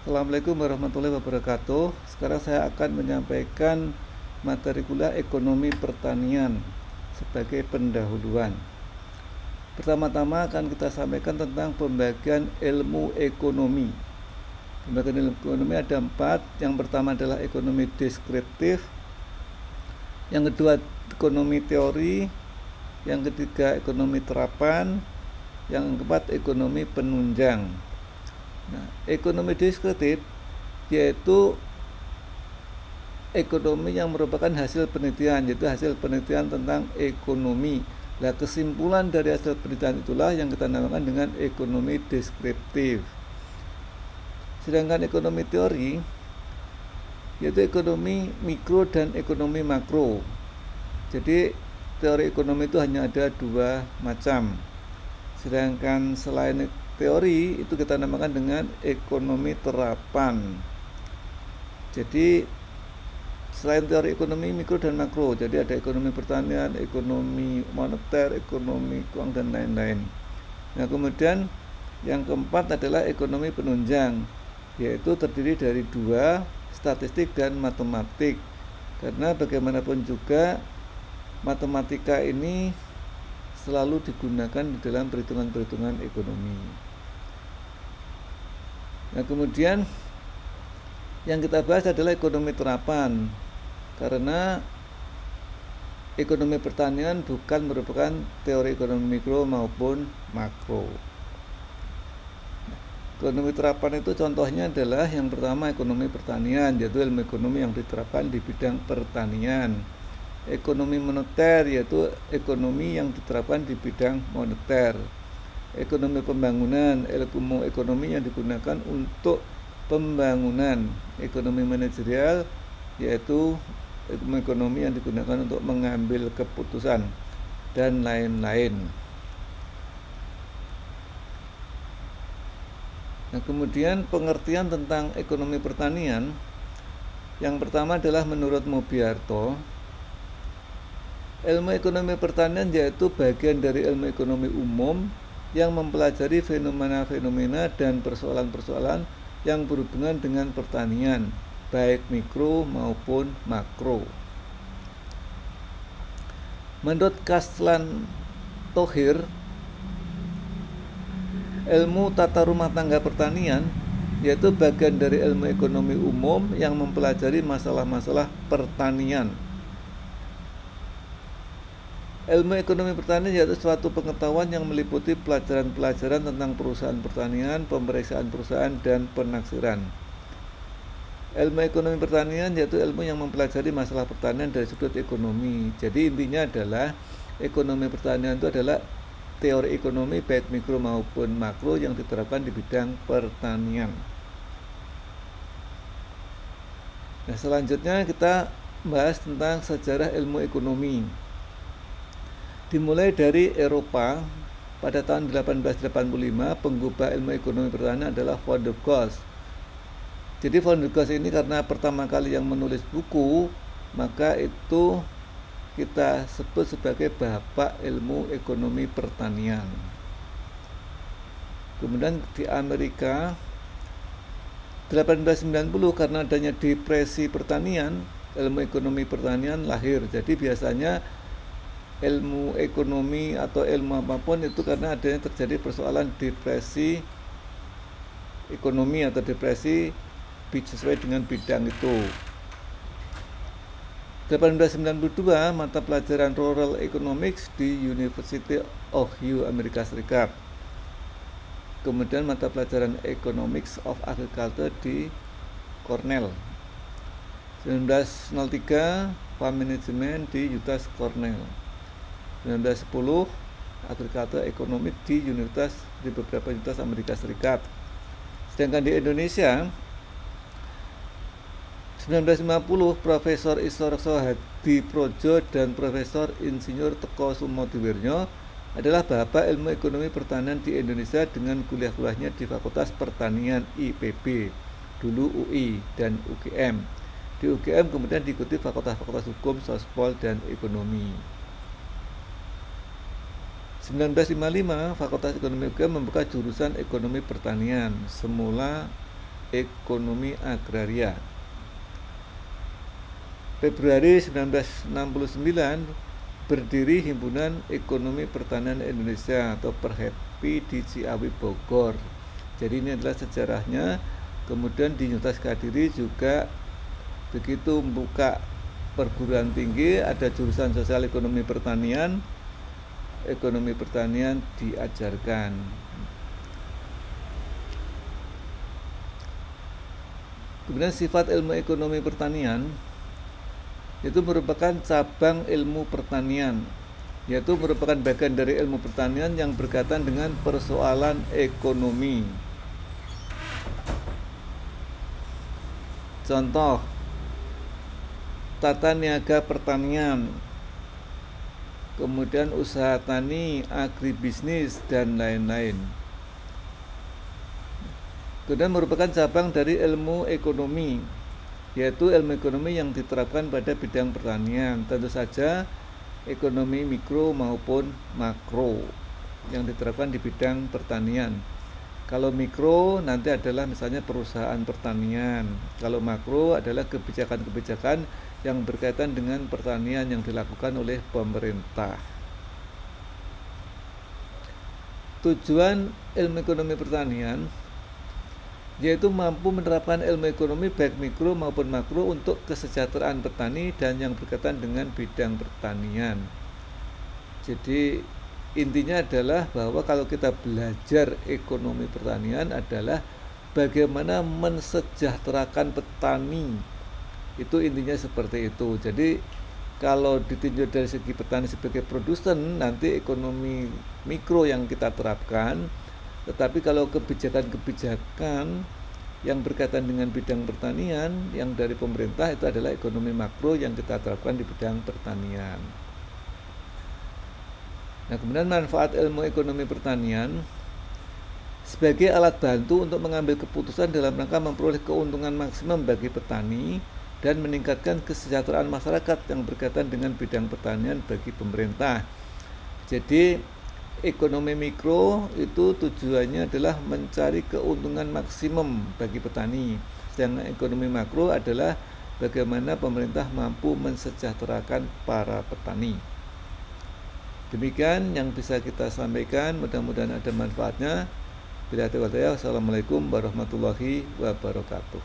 Assalamualaikum warahmatullahi wabarakatuh. Sekarang saya akan menyampaikan materi kuliah ekonomi pertanian sebagai pendahuluan. Pertama-tama akan kita sampaikan tentang pembagian ilmu ekonomi. Pembagian ilmu ekonomi ada 4. Yang pertama adalah ekonomi deskriptif, yang kedua ekonomi teori, yang ketiga ekonomi terapan, yang keempat ekonomi penunjang. Nah, ekonomi deskriptif yaitu ekonomi yang merupakan hasil penelitian, yaitu hasil penelitian tentang ekonomi. Nah, kesimpulan dari hasil penelitian itulah yang kita namakan dengan ekonomi deskriptif. Sedangkan ekonomi teori yaitu ekonomi mikro dan ekonomi makro. Jadi teori ekonomi itu hanya ada 2 macam. Sedangkan selain teori itu kita namakan dengan ekonomi terapan. Jadi selain teori ekonomi mikro dan makro, jadi ada ekonomi pertanian, ekonomi moneter, ekonomi keuangan dan lain-lain. Nah, kemudian yang keempat adalah ekonomi penunjang, yaitu terdiri dari 2, statistik dan matematik. Karena bagaimanapun juga matematika ini selalu digunakan di dalam perhitungan-perhitungan ekonomi. Nah, kemudian yang kita bahas adalah ekonomi terapan, karena ekonomi pertanian bukan merupakan teori ekonomi mikro maupun makro. Ekonomi terapan itu contohnya adalah yang pertama ekonomi pertanian, yaitu ilmu ekonomi yang diterapkan di bidang pertanian. Ekonomi moneter yaitu ekonomi yang diterapkan di bidang moneter. Ekonomi pembangunan, ilmu ekonomi yang digunakan untuk pembangunan. Ekonomi manajerial yaitu ilmu ekonomi yang digunakan untuk mengambil keputusan dan lain-lain. Nah, kemudian pengertian tentang ekonomi pertanian yang pertama adalah menurut Mobiarto, ilmu ekonomi pertanian yaitu bagian dari ilmu ekonomi umum yang mempelajari fenomena-fenomena dan persoalan-persoalan yang berhubungan dengan pertanian, baik mikro maupun makro. Menurut Kaslan Thohir, ilmu tata rumah tangga pertanian yaitu bagian dari ilmu ekonomi umum yang mempelajari masalah-masalah pertanian. Ilmu ekonomi pertanian yaitu suatu pengetahuan yang meliputi pelajaran-pelajaran tentang perusahaan pertanian, pemeriksaan perusahaan, dan penaksiran. Ilmu ekonomi pertanian yaitu ilmu yang mempelajari masalah pertanian dari sudut ekonomi. Jadi intinya adalah ekonomi pertanian itu adalah teori ekonomi baik mikro maupun makro yang diterapkan di bidang pertanian. Nah, selanjutnya kita bahas tentang sejarah ilmu ekonomi. Dimulai dari Eropa, pada tahun 1885 penggubah ilmu ekonomi pertanian adalah von der Goltz. Jadi von der Goltz ini karena pertama kali yang menulis buku, maka itu kita sebut sebagai bapak ilmu ekonomi pertanian. Kemudian di Amerika 1890 karena adanya depresi pertanian, ilmu ekonomi pertanian lahir. Jadi biasanya ilmu ekonomi atau ilmu apapun itu karena adanya terjadi persoalan depresi ekonomi atau depresi sesuai dengan bidang itu. 1892 mata pelajaran Rural Economics di University of Ohio, Amerika Serikat. Kemudian mata pelajaran Economics of Agriculture di Cornell. 1903 Farm Management di UT Cornell. 1910 Agriculture Economics di beberapa universitas Amerika Serikat. Sedangkan di Indonesia 1950 Profesor Isorso Hadiprojo dan Profesor Insinyur Teko Sumodiwiryo adalah bapak ilmu ekonomi pertanian di Indonesia dengan kuliah-kuliahnya di Fakultas Pertanian IPB, dulu UI dan UGM. Di UGM kemudian diikuti fakultas-fakultas hukum, sospol, dan ekonomi. 1955 Fakultas Ekonomi UGM membuka jurusan Ekonomi Pertanian. Semula ekonomi agraria. Februari 1969 berdiri Himpunan Ekonomi Pertanian Indonesia atau Perhepi di Ciawi, Bogor. Jadi ini adalah sejarahnya. Kemudian di Universitas Kediri juga begitu membuka perguruan tinggi, ada jurusan sosial ekonomi pertanian diajarkan. Kemudian sifat ilmu ekonomi pertanian itu merupakan cabang ilmu pertanian, yaitu merupakan bagian dari ilmu pertanian yang berkaitan dengan persoalan ekonomi. Contoh, tata niaga pertanian, kemudian usaha tani, agribisnis, dan lain-lain. Kemudian merupakan cabang dari ilmu ekonomi, yaitu ilmu ekonomi yang diterapkan pada bidang pertanian. Tentu saja ekonomi mikro maupun makro yang diterapkan di bidang pertanian. Kalau mikro nanti adalah misalnya perusahaan pertanian. Kalau makro adalah kebijakan-kebijakan yang berkaitan dengan pertanian yang dilakukan oleh pemerintah. Tujuan ilmu ekonomi pertanian yaitu mampu menerapkan ilmu ekonomi baik mikro maupun makro untuk kesejahteraan petani dan yang berkaitan dengan bidang pertanian. Jadi intinya adalah bahwa kalau kita belajar ekonomi pertanian adalah bagaimana mensejahterakan petani. Itu intinya seperti itu. Jadi kalau ditinjau dari segi petani sebagai produsen, nanti ekonomi mikro yang kita terapkan. Tetapi kalau kebijakan-kebijakan yang berkaitan dengan bidang pertanian yang dari pemerintah itu adalah ekonomi makro yang kita terapkan di bidang pertanian. Nah, kemudian manfaat ilmu ekonomi pertanian sebagai alat bantu untuk mengambil keputusan dalam rangka memperoleh keuntungan maksimum bagi petani dan meningkatkan kesejahteraan masyarakat yang berkaitan dengan bidang pertanian bagi pemerintah. Jadi ekonomi mikro itu tujuannya adalah mencari keuntungan maksimum bagi petani. Sedangkan ekonomi makro adalah bagaimana pemerintah mampu mensejahterakan para petani. Demikian yang bisa kita sampaikan, mudah-mudahan ada manfaatnya. Bila ada, wassalamualaikum warahmatullahi wabarakatuh.